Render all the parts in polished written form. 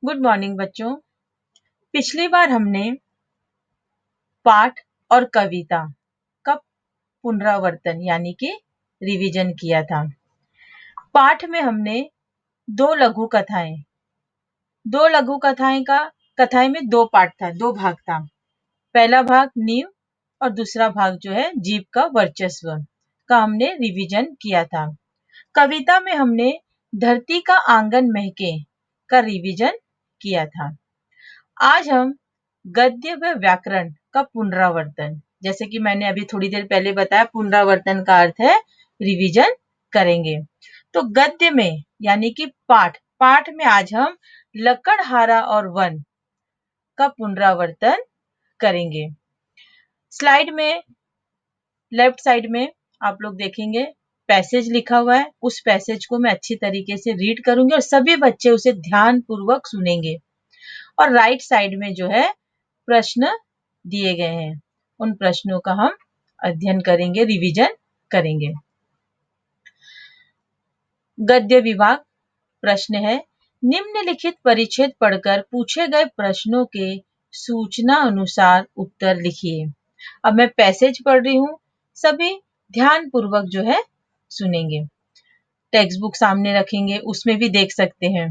Good morning बच्चों। पिछली बार हमने पाठ और कविता का पुनरावर्तन यानी कि रिवीजन किया था। पाठ में हमने दो लघु कथाएं में दो पार्ट था, दो भाग था। पहला भाग नींव और दूसरा भाग जो है जीव का वर्चस्व का हमने रिवीजन किया था। कविता में हमने धरती का आंगन महके का रिवीजन किया था। आज हम गद्य व व्याकरण का पुनरावर्तन, जैसे कि मैंने अभी थोड़ी देर पहले बताया, पुनरावर्तन का अर्थ है रिवीजन करेंगे। तो गद्य में यानी कि पाठ में आज हम लकड़हारा और वन का पुनरावर्तन करेंगे। स्लाइड में लेफ्ट साइड में आप लोग देखेंगे पैसेज लिखा हुआ है। उस पैसेज को मैं अच्छी तरीके से रीड करूंगी और सभी बच्चे उसे ध्यान पूर्वक सुनेंगे। और राइट साइड में जो है प्रश्न दिए गए हैं, उन प्रश्नों का हम अध्ययन करेंगे, रिवीजन करेंगे। गद्य विभाग प्रश्न है, निम्नलिखित परिच्छेद पढ़कर पूछे गए प्रश्नों के सूचना अनुसार उत्तर लिखिए। अब मैं पैसेज पढ़ रही हूं, सभी ध्यान पूर्वक जो है सुनेंगे। टेक्स्ट बुक सामने रखेंगे, उसमें भी देख सकते हैं।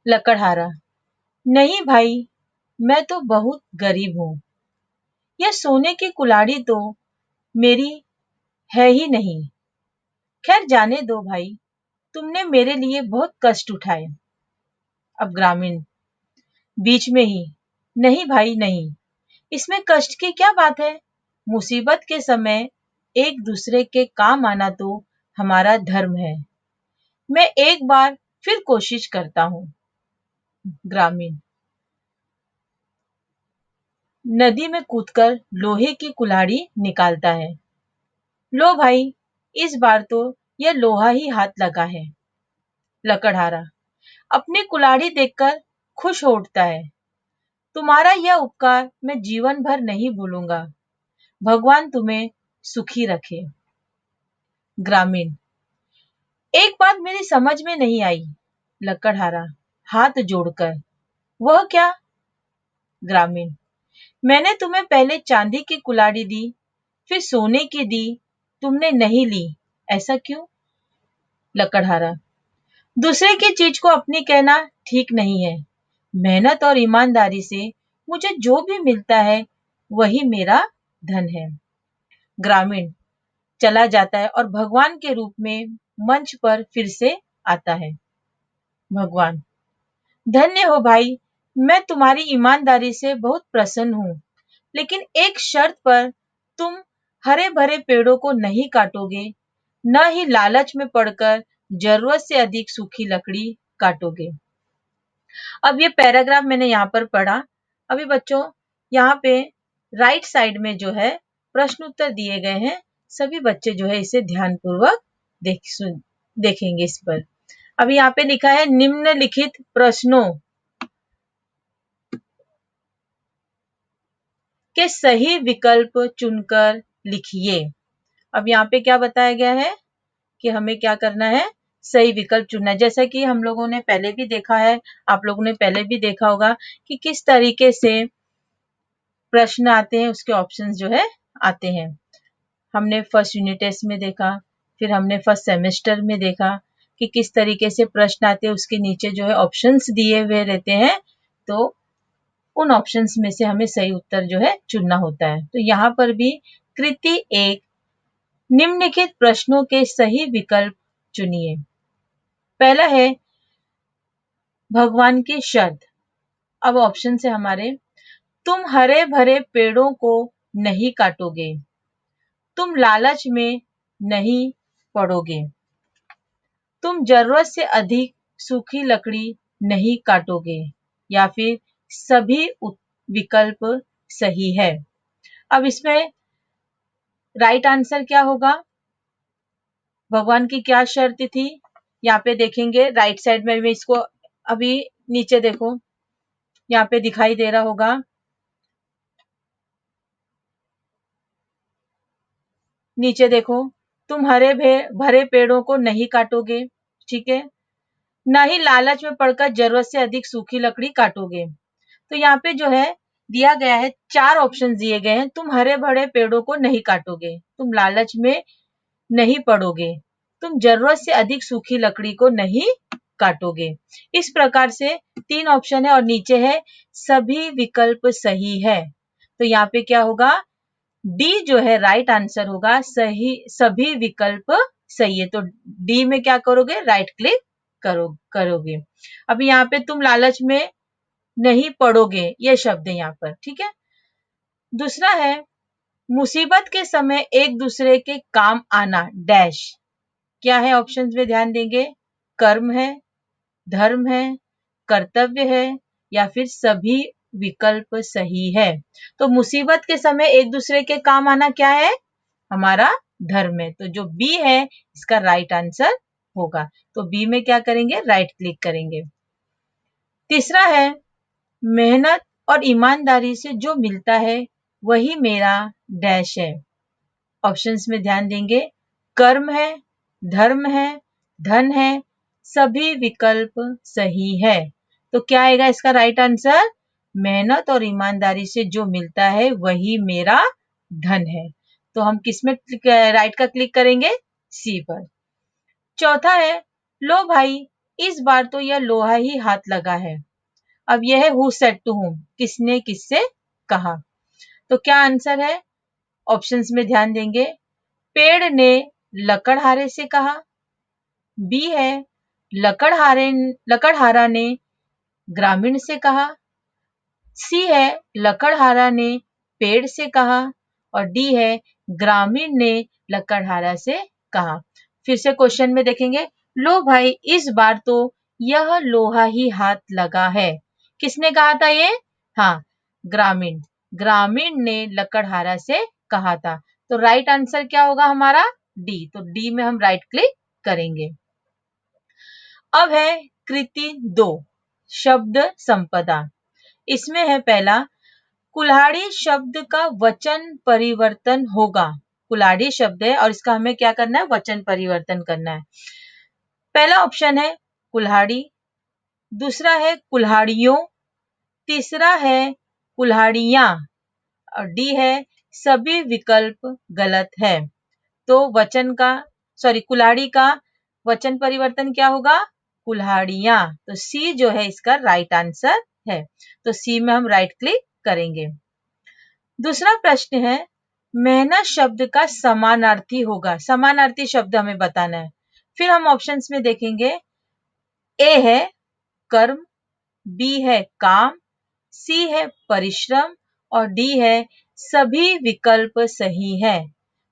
लकड़हारा, नहीं भाई, मैं तो बहुत गरीब हूं। यह सोने की कुल्हाड़ी तो मेरी है ही नहीं। खैर जाने दो भाई, तुमने मेरे लिए बहुत कष्ट उठाए। अब ग्रामीण बीच में ही, नहीं भाई नहीं, इसमें कष्ट की क्या बात है। मुसीबत के समय एक दूसरे के काम आना तो हमारा धर्म है। मैं एक बार फिर कोशिश करता हूं। ग्रामीण नदी में कूदकर लोहे की कुल्हाड़ी निकालता है। लो भाई, इस बार तो यह लोहा ही हाथ लगा है। लकड़हारा अपनी कुल्हाड़ी देखकर खुश हो उठता है। तुम्हारा यह उपकार मैं जीवन भर नहीं भूलूंगा। भगवान तुम्हें सुखी रखे। ग्रामीण एक बात मेरी समझ में नहीं आई। लकड़हारा हाथ जोड़कर, वह क्या। ग्रामीण मैंने तुम्हें पहले चांदी की कुल्हाड़ी दी, फिर सोने की दी, तुमने नहीं ली, ऐसा क्यों। लकड़हारा दूसरे की चीज को अपनी कहना ठीक नहीं है। मेहनत और ईमानदारी से मुझे जो भी मिलता है वही मेरा धन है। ग्रामीण चला जाता है और भगवान के रूप में मंच पर फिर से आता है। भगवान धन्य हो भाई, मैं तुम्हारी ईमानदारी से बहुत प्रसन्न हूं, लेकिन एक शर्त पर, तुम हरे भरे पेड़ों को नहीं काटोगे, न ही लालच में पड़कर जरूरत से अधिक सूखी लकड़ी काटोगे। अब ये पैराग्राफ मैंने यहाँ पर पढ़ा। अभी बच्चों यहाँ पे राइट साइड में जो है प्रश्न उत्तर दिए गए हैं, सभी बच्चे जो है इसे ध्यानपूर्वक देखेंगे इस पर। अभी यहाँ पे लिखा है निम्नलिखित प्रश्नों के सही विकल्प चुनकर लिखिए। अब यहाँ पे क्या बताया गया है कि हमें क्या करना है, सही विकल्प चुनना है। जैसा कि हम लोगों ने पहले भी देखा है, आप लोगों ने पहले भी देखा होगा कि किस तरीके से प्रश्न आते हैं, उसके ऑप्शंस जो है आते हैं। हमने फर्स्ट यूनिट टेस्ट में देखा, फिर हमने फर्स्ट सेमेस्टर में देखा कि किस तरीके से प्रश्न आते हैं, उसके नीचे जो है ऑप्शंस दिए हुए रहते हैं, तो उन ऑप्शंस में से हमें सही उत्तर जो है चुनना होता है। तो यहाँ पर भी कृति 1, निम्नलिखित प्रश्नों के सही विकल्प चुनिए। पहला है भगवान की शर्त। अब ऑप्शन से हमारे, तुम हरे भरे पेड़ों को नहीं काटोगे, तुम लालच में नहीं पड़ोगे, तुम जरूरत से अधिक सूखी लकड़ी नहीं काटोगे, या फिर सभी विकल्प सही है। अब इसमें राइट आंसर क्या होगा, भगवान की क्या शर्त थी, यहाँ पे देखेंगे राइट साइड में। मैं इसको अभी नीचे देखो, यहाँ पे दिखाई दे रहा होगा, नीचे देखो, तुम हरे भरे पेड़ों को नहीं काटोगे, ठीक है। ना ही लालच में पड़कर जरूरत से अधिक सूखी लकड़ी काटोगे। तो यहाँ पे जो है दिया गया है, 4 ऑप्शन दिए गए हैं। तुम हरे भरे पेड़ों को नहीं काटोगे, तुम लालच में नहीं पड़ोगे, तुम जरूरत से अधिक सूखी लकड़ी को नहीं काटोगे। इस प्रकार से 3 ऑप्शन है और नीचे है सभी विकल्प सही है। तो यहाँ पे क्या होगा, डी जो है राइट आंसर होगा, सही सभी विकल्प सही है। तो डी में क्या करोगे, राइट क्लिक करोगे। अब यहाँ पे तुम लालच में नहीं पड़ोगे, ये शब्द है यहाँ पर, ठीक है। दूसरा है मुसीबत के समय एक दूसरे के काम आना डैश। क्या है ऑप्शंस में ध्यान देंगे, कर्म है, धर्म है, कर्तव्य है या फिर सभी विकल्प सही है। तो मुसीबत के समय एक दूसरे के काम आना क्या है, हमारा धर्म है। तो जो बी है इसका राइट आंसर होगा। तो बी में क्या करेंगे, राइट क्लिक करेंगे। तीसरा है मेहनत और ईमानदारी से जो मिलता है वही मेरा डैश है। ऑप्शंस में ध्यान देंगे, कर्म है, धर्म है, धन है, सभी विकल्प सही है। तो क्या आएगा इसका राइट आंसर, मेहनत और ईमानदारी से जो मिलता है वही मेरा धन है। तो हम किस में राइट का क्लिक करेंगे, सी पर। चौथा है लो भाई इस बार तो यह लोहा ही हाथ लगा है। अब यह है हु सेड टू हुम, किसने किससे कहा। तो क्या आंसर है, ऑप्शंस में ध्यान देंगे, पेड़ ने लकड़हारे से कहा, बी है लकड़हारा ने ग्रामीण से कहा, सी है लकड़हारा ने पेड़ से कहा और डी है ग्रामीण ने लकड़हारा से कहा। फिर से क्वेश्चन में देखेंगे, लो भाई इस बार तो यह लोहा ही हाथ लगा है। किसने कहा था ये, हाँ ग्रामीण, ग्रामीण ने लकड़हारा से कहा था। तो राइट आंसर क्या होगा हमारा, डी। तो डी में हम राइट क्लिक करेंगे। अब है कृति 2 शब्द संपदा। इसमें है पहला, कुल्हाड़ी शब्द का वचन परिवर्तन होगा। कुल्हाड़ी शब्द है और इसका हमें क्या करना है, वचन परिवर्तन करना है। पहला ऑप्शन है कुल्हाड़ी, दूसरा है कुल्हाड़ियों, तीसरा है कुल्हाड़ियां और डी है सभी विकल्प गलत है। तो कुल्हाड़ी का वचन परिवर्तन क्या होगा, कुल्हाड़ियां। तो सी जो है इसका राइट आंसर है। तो सी में हम राइट क्लिक करेंगे। दूसरा प्रश्न है मेहनत शब्द का समानार्थी होगा, समानार्थी शब्द हमें बताना है। फिर हम ऑप्शंस में देखेंगे, ए है कर्म, बी है काम, सी है परिश्रम और डी है सभी विकल्प सही है।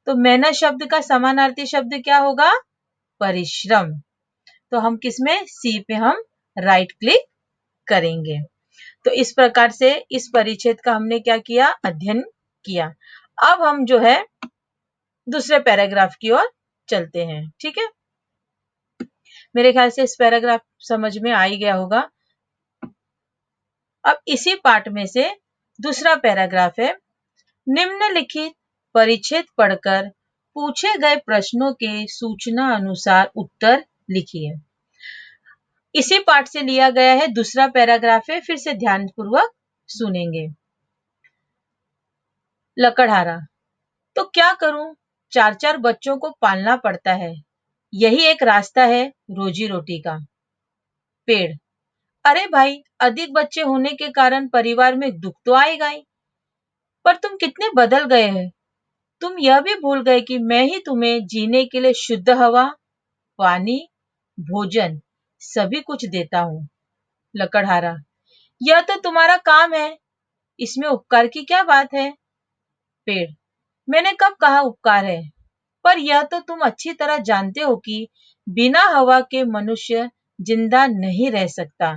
तो मेहनत शब्द का समानार्थी शब्द क्या होगा, परिश्रम। तो हम किसमें, सी पे हम राइट क्लिक करेंगे। तो इस प्रकार से इस परिच्छेद का हमने क्या किया, अध्ययन किया। अब हम जो है दूसरे पैराग्राफ की ओर चलते हैं, ठीक है। मेरे ख्याल से इस पैराग्राफ समझ में आ ही गया होगा। अब इसी पाठ में से दूसरा पैराग्राफ है, निम्नलिखित परिच्छेद पढ़कर पूछे गए प्रश्नों के सूचना अनुसार उत्तर लिखिए। इसी पाठ से लिया गया है, दूसरा पैराग्राफ है, फिर से ध्यानपूर्वक सुनेंगे। लकड़हारा, तो क्या करूं, 4-4 बच्चों को पालना पड़ता है, यही एक रास्ता है रोजी रोटी का। पेड़, अरे भाई अधिक बच्चे होने के कारण परिवार में दुख तो आएगा ही, पर तुम कितने बदल गए हैं। तुम यह भी भूल गए कि मैं ही तुम्हें जीने के लिए शुद्ध हवा, पानी, भोजन सभी कुछ देता हूँ। लकड़हारा, यह तो तुम्हारा काम है, इसमें उपकार की क्या बात है। पेड़, मैंने कब कहा उपकार है, पर यह तो तुम अच्छी तरह जानते हो कि बिना हवा के मनुष्य जिंदा नहीं रह सकता।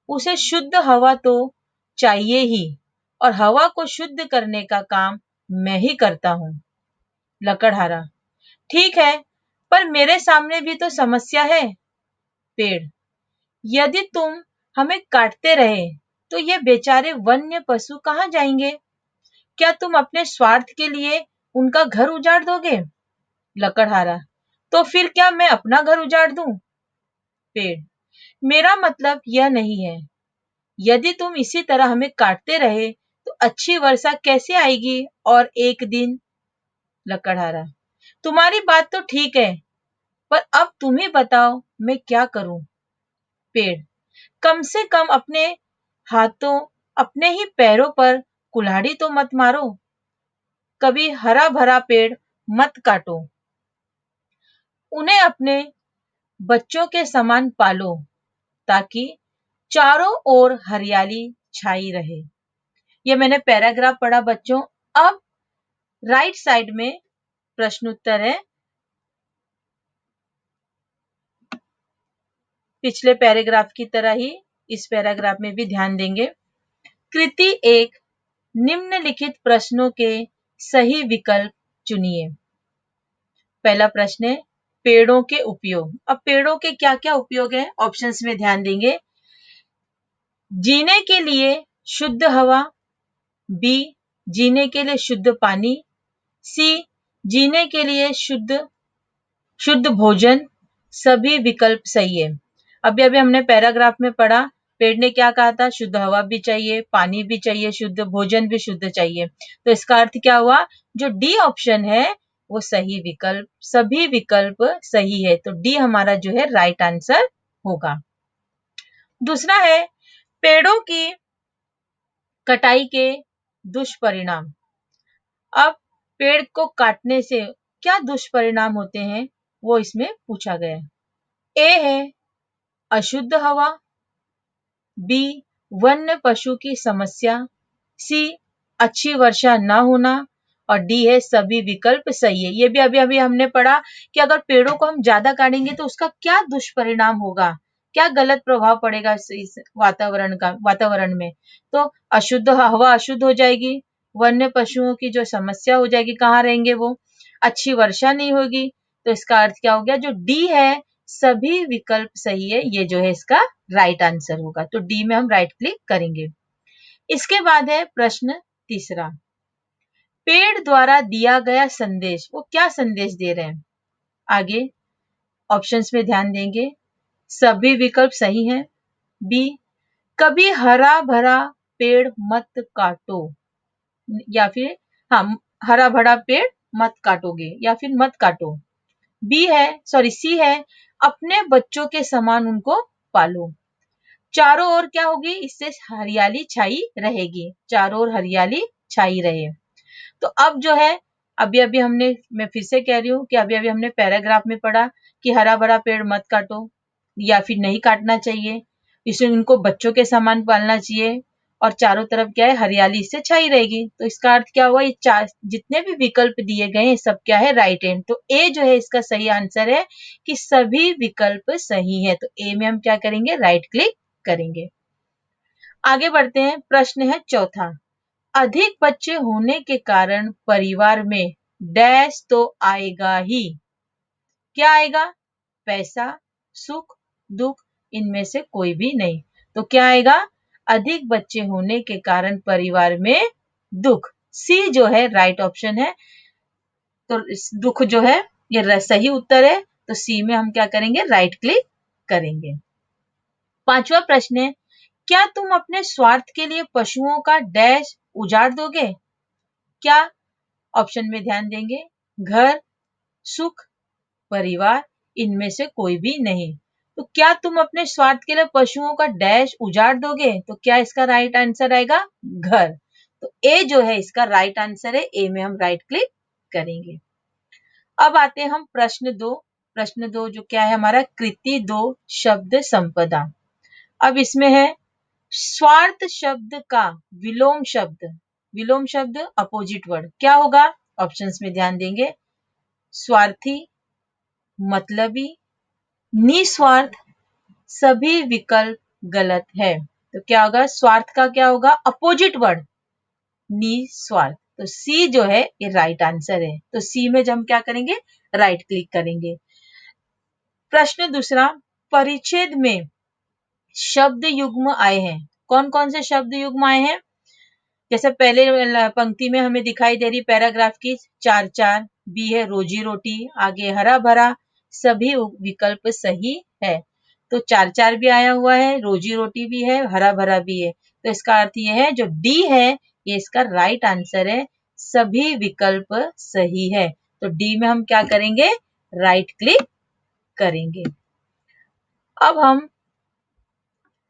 उसे शुद्ध हवा तो चाहिए ही और हवा को शुद्ध करने का काम मैं ही करता हूँ। लकड़हारा, ठीक है, पर मेरे सामने भी तो समस्या है। पेड़, यदि तुम हमें काटते रहे तो ये बेचारे वन्य पशु कहाँ जाएंगे। क्या तुम अपने स्वार्थ के लिए उनका घर उजाड़ दोगे। लकड़हारा, तो फिर क्या मैं अपना घर उजाड़ दूं। पेड़, मेरा मतलब यह नहीं है, यदि तुम इसी तरह हमें काटते रहे तो अच्छी वर्षा कैसे आएगी और एक दिन। लकड़हारा, तुम्हारी बात तो ठीक है, पर अब तुम ही बताओ मैं क्या करूं। पेड़, कम से कम अपने हाथों, अपने ही पैरों पर कुल्हाड़ी तो मत मारो, कभी हरा भरा पेड़ मत काटो, उन्हें अपने बच्चों के समान पालो ताकि चारों ओर हरियाली छाई रहे। ये मैंने पैराग्राफ पढ़ा बच्चों। अब राइट साइड में प्रश्न उत्तर है, पिछले पैराग्राफ की तरह ही इस पैराग्राफ में भी ध्यान देंगे। कृति 1, निम्नलिखित प्रश्नों के सही विकल्प चुनिए। पहला प्रश्न है पेड़ों के उपयोग। अब पेड़ों के क्या क्या उपयोग है, ऑप्शंस में ध्यान देंगे। जीने के लिए शुद्ध हवा, बी जीने के लिए शुद्ध पानी, सी जीने के लिए शुद्ध भोजन। सभी विकल्प सही है। अभी अभी हमने पैराग्राफ में पढ़ा, पेड़ ने क्या कहा था, शुद्ध हवा भी चाहिए, पानी भी चाहिए, शुद्ध भोजन भी शुद्ध चाहिए। तो इसका अर्थ क्या हुआ, जो डी ऑप्शन है वो सही विकल्प, सभी विकल्प सही है, तो डी हमारा जो है राइट आंसर होगा। दूसरा है पेड़ों की कटाई के दुष्परिणाम। अब पेड़ को काटने से क्या दुष्परिणाम होते हैं वो इसमें पूछा गया है। ए है अशुद्ध हवा, बी वन्य पशु की समस्या, सी अच्छी वर्षा न होना, और डी है सभी विकल्प सही है। ये भी अभी अभी हमने पढ़ा कि अगर पेड़ों को हम ज्यादा काटेंगे तो उसका क्या दुष्परिणाम होगा, क्या गलत प्रभाव पड़ेगा इस वातावरण में। तो अशुद्ध हवा अशुद्ध हो जाएगी, वन्य पशुओं की जो समस्या हो जाएगी, कहाँ रहेंगे वो, अच्छी वर्षा नहीं होगी। तो इसका अर्थ क्या हो गया, जो डी है सभी विकल्प सही है, ये जो है इसका राइट आंसर होगा। तो डी में हम राइट क्लिक करेंगे। इसके बाद है प्रश्न तीसरा, पेड़ द्वारा दिया गया संदेश, वो क्या संदेश दे रहे हैं। आगे ऑप्शंस में ध्यान देंगे, सभी विकल्प सही हैं। बी कभी हरा भरा पेड़ मत काटो, या फिर हाँ हरा भरा पेड़ मत काटोगे या फिर मत काटो। सी है अपने बच्चों के समान उनको पालो। चारों ओर क्या होगी, इससे हरियाली छाई रहेगी, चारों ओर हरियाली छाई रहे। तो अब जो है अभी अभी हमने, मैं फिर से कह रही हूँ कि अभी अभी हमने पैराग्राफ में पढ़ा कि हरा भरा पेड़ मत काटो या फिर नहीं काटना चाहिए, इसे उनको बच्चों के समान पालना चाहिए, और चारों तरफ क्या है हरियाली इससे छाई रहेगी। तो इसका अर्थ क्या हुआ, ये चार जितने भी विकल्प दिए गए हैं सब क्या है राइट है। तो ए जो है इसका सही आंसर है कि सभी विकल्प सही है। तो ए में हम क्या करेंगे, राइट क्लिक करेंगे। आगे बढ़ते हैं, प्रश्न है चौथा, अधिक बच्चे होने के कारण परिवार में डैश तो आएगा ही। क्या आएगा, पैसा, सुख, दुख, इनमें से कोई भी नहीं। तो क्या आएगा, अधिक बच्चे होने के कारण परिवार में दुख। सी जो है राइट ऑप्शन है। तो दुख जो है ये सही उत्तर है। तो सी में हम क्या करेंगे, राइट क्लिक करेंगे। पांचवा प्रश्न है, क्या तुम अपने स्वार्थ के लिए पशुओं का डैश उजाड़ दोगे। क्या, ऑप्शन में ध्यान देंगे, घर, सुख, परिवार, इनमें से कोई भी नहीं। तो क्या तुम अपने स्वार्थ के लिए पशुओं का डैश उजाड़ दोगे, तो क्या इसका राइट आंसर आएगा, घर। तो ए जो है इसका राइट आंसर है, ए में हम राइट क्लिक करेंगे। अब आते हैं हम प्रश्न दो जो क्या है हमारा, कृति 2 शब्द संपदा। अब इसमें है स्वार्थ शब्द का विलोम शब्द अपोजिट वर्ड क्या होगा, ऑप्शंस में ध्यान देंगे, स्वार्थी, मतलबी, निस्वार्थ, सभी विकल्प गलत है। तो क्या होगा, स्वार्थ का क्या होगा अपोजिट वर्ड, निस्वार्थ। तो सी जो है ये राइट आंसर है। तो सी में जब हम क्या करेंगे, राइट क्लिक करेंगे। प्रश्न दूसरा, परिच्छेद में शब्द युग्म आए हैं, कौन कौन से शब्द युग्म आए हैं। जैसे पहले पंक्ति में हमें दिखाई दे रही पैराग्राफ की 4 बी है रोजी रोटी, आगे हरा भरा, सभी विकल्प सही है। तो 4-4 भी आया हुआ है, रोजी रोटी भी है, हरा भरा भी है। तो इसका अर्थ ये है जो डी है ये इसका राइट आंसर है, सभी विकल्प सही है। तो डी में हम क्या करेंगे, राइट क्लिक करेंगे। अब हम,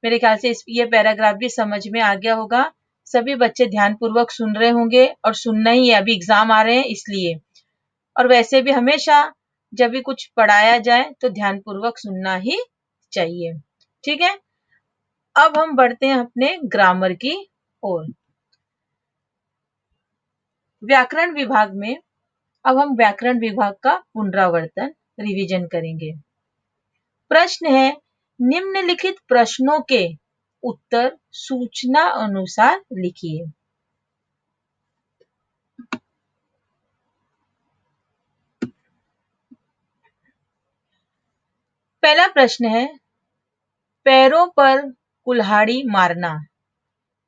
मेरे ख्याल से ये पैराग्राफ भी समझ में आ गया होगा। सभी बच्चे ध्यानपूर्वक सुन रहे होंगे, और सुनना ही है, अभी एग्जाम आ रहे हैं इसलिए। और वैसे भी हमेशा जब भी कुछ पढ़ाया जाए तो ध्यानपूर्वक सुनना ही चाहिए। ठीक है, अब हम बढ़ते हैं अपने ग्रामर की ओर। व्याकरण विभाग में अब हम व्याकरण विभाग का पुनरावर्तन रिवीजन करेंगे। प्रश्न है, निम्नलिखित प्रश्नों के उत्तर सूचना अनुसार लिखिए। पहला प्रश्न है, पैरों पर कुल्हाड़ी मारना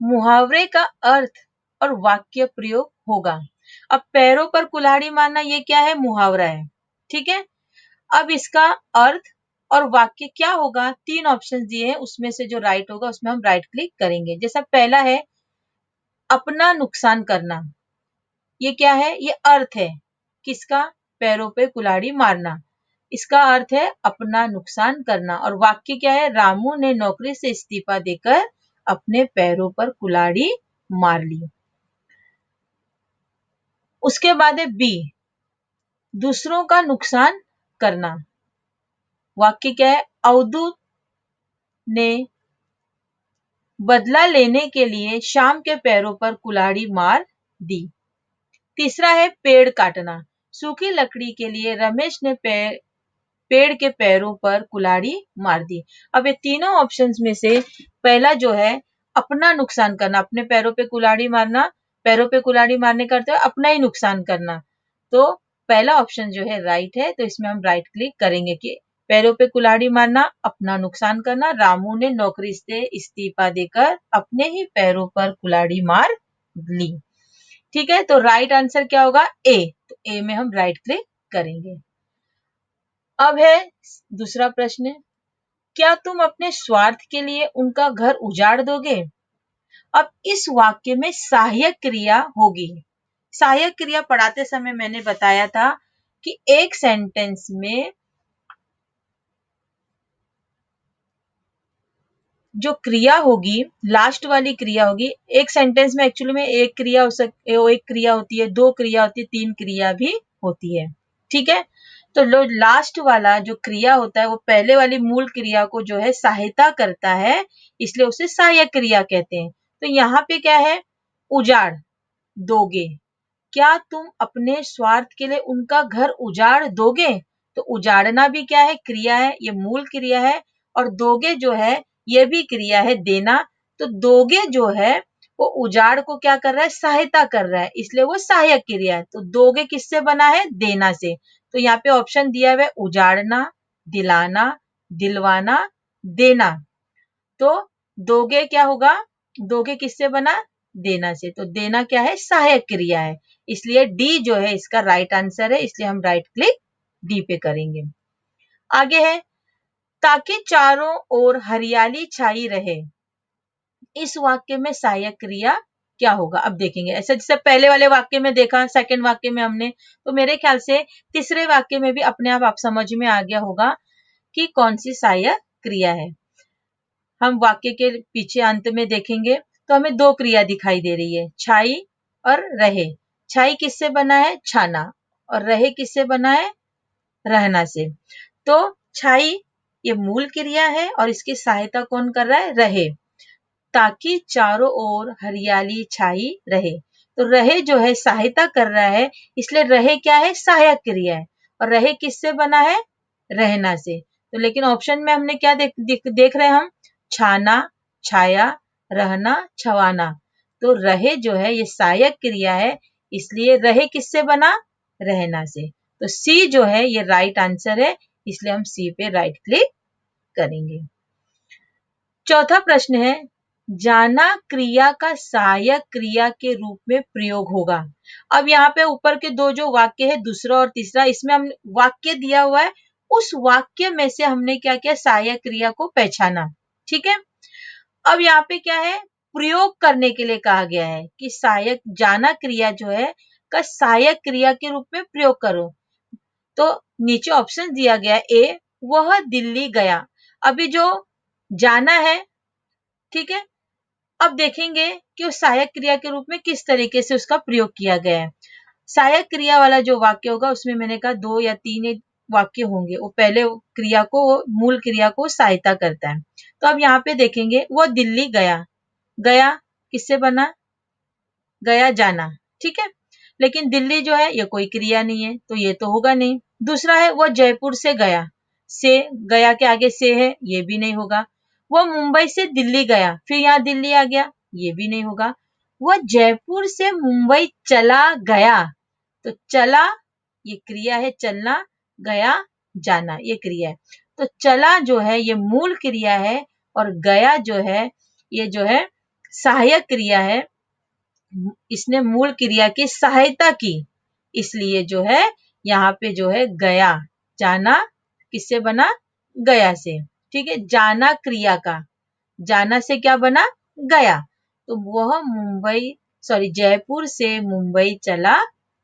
मुहावरे का अर्थ और वाक्य प्रयोग होगा। अब पैरों पर कुल्हाड़ी मारना ये क्या है, मुहावरा है। ठीक है, अब इसका अर्थ और वाक्य क्या होगा, 3 ऑप्शन दिए हैं, उसमें से जो राइट होगा उसमें हम राइट क्लिक करेंगे। जैसा पहला है, अपना नुकसान करना, ये क्या है, ये अर्थ है किसका, पैरों पे कुल्हाड़ी मारना, इसका अर्थ है अपना नुकसान करना। और वाक्य क्या है, रामू ने नौकरी से इस्तीफा देकर अपने पैरों पर कुल्हाड़ी मार ली। उसके बाद है बी, दूसरों का नुकसान करना, वाक्य क्या है, अवधूत ने बदला लेने के लिए शाम के पैरों पर कुल्हाड़ी मार दी। तीसरा है पेड़ काटना, सूखी लकड़ी के लिए रमेश ने पेड़ के पैरों पर कुल्हाड़ी मार दी। अब ये तीनों ऑप्शंस में से पहला जो है, अपना नुकसान करना, अपने पैरों पे कुल्हाड़ी मारना, पैरों पे कुल्हाड़ी मारने का अर्थ है अपना ही नुकसान करना। तो पहला ऑप्शन जो है राइट है, तो इसमें हम राइट क्लिक करेंगे कि पैरों पे कुल्हाड़ी मारना, अपना नुकसान करना, रामू ने नौकरी से इस्तीफा देकर अपने ही पैरों पर कुल्हाड़ी मार ली। ठीक है, तो राइट आंसर क्या होगा, ए। तो ए में हम राइट क्लिक करेंगे। अब है दूसरा प्रश्न, क्या तुम अपने स्वार्थ के लिए उनका घर उजाड़ दोगे। अब इस वाक्य में सहायक क्रिया होगी। सहायक क्रिया पढ़ाते समय मैंने बताया था कि एक सेंटेंस में जो क्रिया होगी, लास्ट वाली क्रिया होगी, एक सेंटेंस में एक्चुअली में एक क्रिया एक क्रिया होती है, 2 क्रिया होती है, 3 क्रिया भी होती है। ठीक है, तो लास्ट वाला जो क्रिया होता है वो पहले वाली मूल क्रिया को जो है सहायता करता है, इसलिए उसे सहायक क्रिया कहते हैं। तो यहाँ पे क्या है, उजाड़ दोगे, क्या तुम अपने स्वार्थ के लिए उनका घर उजाड़ दोगे। तो उजाड़ना भी क्या है, क्रिया है, ये मूल क्रिया है, और दोगे जो है ये भी क्रिया है, देना। तो दोगे जो है वो उजाड़ को क्या कर रहा है, सहायता कर रहा है, इसलिए वो सहायक क्रिया है। तो दोगे किससे बना है, देना से। तो यहाँ पे ऑप्शन दिया हुआ है उजाड़ना, दिलाना, दिलवाना, देना। तो दोगे क्या होगा, दोगे किससे बना, देना से। तो देना क्या है, सहायक क्रिया है, इसलिए डी जो है इसका राइट आंसर है, इसलिए हम राइट क्लिक डी पे करेंगे। आगे है, ताकि चारों ओर हरियाली छाई रहे, इस वाक्य में सहायक क्रिया क्या होगा। अब देखेंगे, ऐसे जैसे पहले वाले वाक्य में देखा, सेकंड वाक्य में हमने, तो मेरे ख्याल से तीसरे वाक्य में भी अपने आप समझ में आ गया होगा कि कौन सी सहायक क्रिया है। हम वाक्य के पीछे अंत में देखेंगे तो हमें 2 क्रिया दिखाई दे रही है, छाई और रहे। छाई किससे बना है, छाना, और रहे किससे बना है, रहना से। तो छाई ये मूल क्रिया है और इसकी सहायता कौन कर रहा है, रहे, ताकि चारों ओर हरियाली छाई रहे। तो रहे जो है सहायता कर रहा है, इसलिए रहे क्या है, सहायक क्रिया है, और रहे किससे बना है, रहना से। तो लेकिन ऑप्शन में हमने क्या देख रहे हैं हम, छाना, छाया, रहना, छवाना। तो रहे जो है ये सहायक क्रिया है, इसलिए रहे किससे बना, रहना से। तो सी जो है ये राइट आंसर है, इसलिए हम सी पे राइट क्लिक करेंगे। चौथा प्रश्न है, जाना क्रिया का सहायक क्रिया के रूप में प्रयोग होगा। अब यहाँ पे ऊपर के 2 जो वाक्य है, दूसरा और तीसरा, इसमें हम वाक्य दिया हुआ है उस वाक्य में से हमने क्या किया, सहायक क्रिया को पहचाना। ठीक है, अब यहाँ पे क्या है, प्रयोग करने के लिए कहा गया है कि सहायक जाना क्रिया जो है का सहायक क्रिया के रूप में प्रयोग करो। तो नीचे ऑप्शन दिया गया, ए वह दिल्ली गया। अभी जो जाना है, ठीक है, अब देखेंगे कि उस सहायक क्रिया के रूप में किस तरीके से उसका प्रयोग किया गया है। सहायक क्रिया वाला जो वाक्य होगा उसमें मैंने कहा 2 या 3 वाक्य होंगे, वो पहले क्रिया को, मूल क्रिया को सहायता करता है। तो अब यहाँ पे देखेंगे, वो दिल्ली गया। गया किससे बना, गया जाना, ठीक है, लेकिन दिल्ली जो है ये कोई क्रिया नहीं है, तो ये तो होगा नहीं। दूसरा है वो जयपुर से गया, से गया के आगे से है, ये भी नहीं होगा। वो मुंबई से दिल्ली गया, फिर यहाँ दिल्ली आ गया, ये भी नहीं होगा। वह जयपुर से मुंबई चला गया, तो चला ये क्रिया है चलना, गया जाना ये क्रिया है। तो चला जो है ये मूल क्रिया है और गया जो है ये जो है सहायक क्रिया है। इसने मूल क्रिया की सहायता की, इसलिए जो है यहाँ पे जो है गया, जाना किससे बना, गया से। ठीक है, जाना क्रिया का, जाना से क्या बना, गया। तो वह जयपुर से मुंबई चला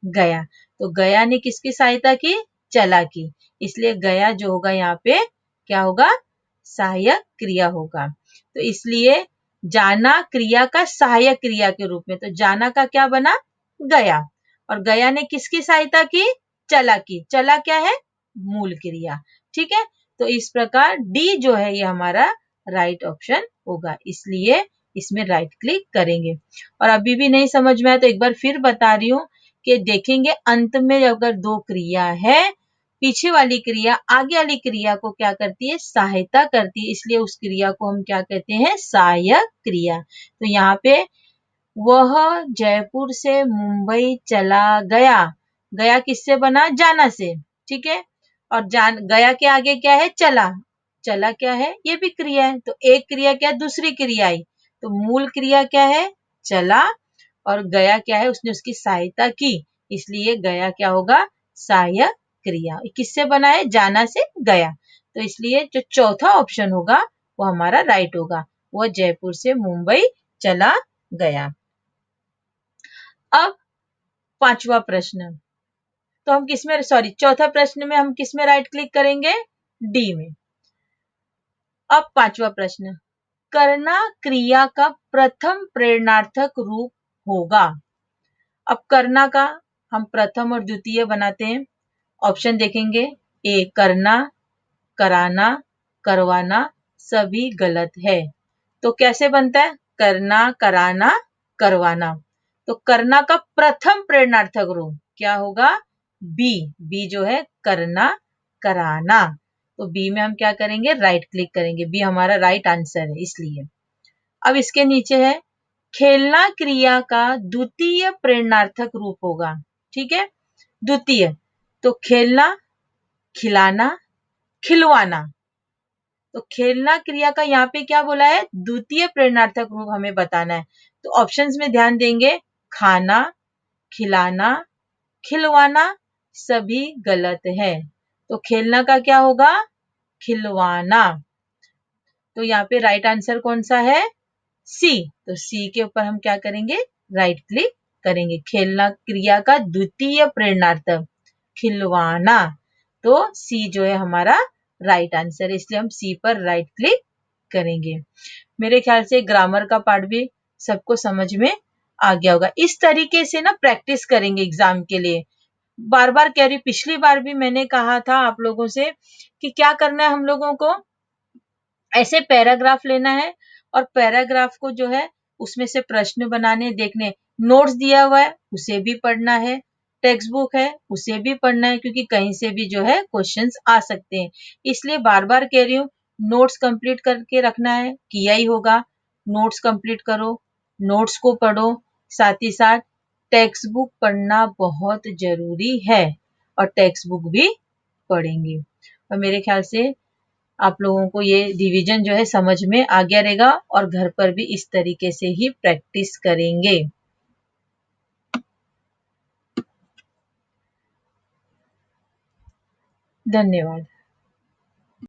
गया। तो गया ने किसकी सहायता की, चला की, इसलिए गया जो होगा यहाँ पे क्या होगा, सहायक क्रिया होगा। तो इसलिए जाना क्रिया का सहायक क्रिया के रूप में, तो जाना का क्या बना, गया, और गया ने किसकी सहायता की, चला की। चला क्या है, मूल क्रिया। ठीक है, तो इस प्रकार डी जो है ये हमारा राइट ऑप्शन होगा, इसलिए इसमें राइट क्लिक करेंगे। और अभी भी नहीं समझ में आया तो एक बार फिर बता रही हूँ कि देखेंगे अंत में अगर 2 क्रिया है, पीछे वाली क्रिया आगे वाली क्रिया को क्या करती है, सहायता करती है, इसलिए उस क्रिया को हम क्या कहते हैं, सहायक क्रिया। तो यहाँ पे वह जयपुर से मुंबई चला गया, गया किससे बना, जाना से। ठीक है, और गया के आगे क्या है, चला, चला क्या है, ये भी क्रिया है। तो एक क्रिया क्या, दूसरी क्रिया आई, तो मूल क्रिया क्या है, चला, और गया क्या है, उसने उसकी सहायता की, इसलिए गया क्या होगा, सहायक क्रिया। किससे बना है, जाना से गया। तो इसलिए जो चौथा ऑप्शन होगा वो हमारा राइट होगा, वह जयपुर से मुंबई चला गया। अब 5वां प्रश्न, तो हम किसमें, चौथा प्रश्न में हम किसमें राइट क्लिक करेंगे, डी में। अब 5वां प्रश्न, करना क्रिया का प्रथम प्रेरणार्थक रूप होगा। अब करना का हम प्रथम और द्वितीय बनाते हैं। ऑप्शन देखेंगे, ए करना, कराना, करवाना सभी गलत है। तो कैसे बनता है, करना, कराना, करवाना। तो करना का प्रथम प्रेरणार्थक रूप क्या होगा, बी। बी जो है करना, कराना। तो बी में हम क्या करेंगे, राइट क्लिक करेंगे, बी हमारा राइट आंसर है इसलिए। अब इसके नीचे है, खेलना क्रिया का द्वितीय प्रेरणार्थक रूप होगा। ठीक है, द्वितीय, तो खेलना, खिलाना, खिलवाना। तो खेलना क्रिया का यहाँ पे क्या बोला है, द्वितीय प्रेरणार्थक रूप हमें बताना है। तो ऑप्शंस में ध्यान देंगे, खाना, खिलाना, खिलवाना सभी गलत है। तो खेलना का क्या होगा, खिलवाना। तो यहाँ पे राइट आंसर कौन सा है, सी। तो सी के ऊपर हम क्या करेंगे, राइट क्लिक करेंगे। खेलना क्रिया का द्वितीय प्रेरणार्थक खिलवाना, तो सी जो है हमारा राइट आंसर है, इसलिए हम सी पर राइट क्लिक करेंगे। मेरे ख्याल से ग्रामर का पार्ट भी सबको समझ में आ गया होगा। इस तरीके से ना प्रैक्टिस करेंगे एग्जाम के लिए। बार बार कह रही, पिछली बार भी मैंने कहा था आप लोगों से कि क्या करना है हम लोगों को, ऐसे पैराग्राफ लेना है और पैराग्राफ को जो है उसमें से प्रश्न बनाने, देखने, नोट्स दिया हुआ है उसे भी पढ़ना है, टेक्स्ट बुक है उसे भी पढ़ना है, क्योंकि कहीं से भी जो है क्वेश्चंस आ सकते हैं। इसलिए बार बार कह रही हूँ, नोट्स कंप्लीट करके रखना है, किया ही होगा। नोट्स कंप्लीट करो, नोट्स को पढ़ो, साथ ही साथ टेक्स्ट बुक पढ़ना बहुत जरूरी है, और टेक्स्ट बुक भी पढ़ेंगे। और मेरे ख्याल से आप लोगों को ये डिवीजन जो है समझ में आ गया रहेगा, और घर पर भी इस तरीके से ही प्रैक्टिस करेंगे। धन्यवाद।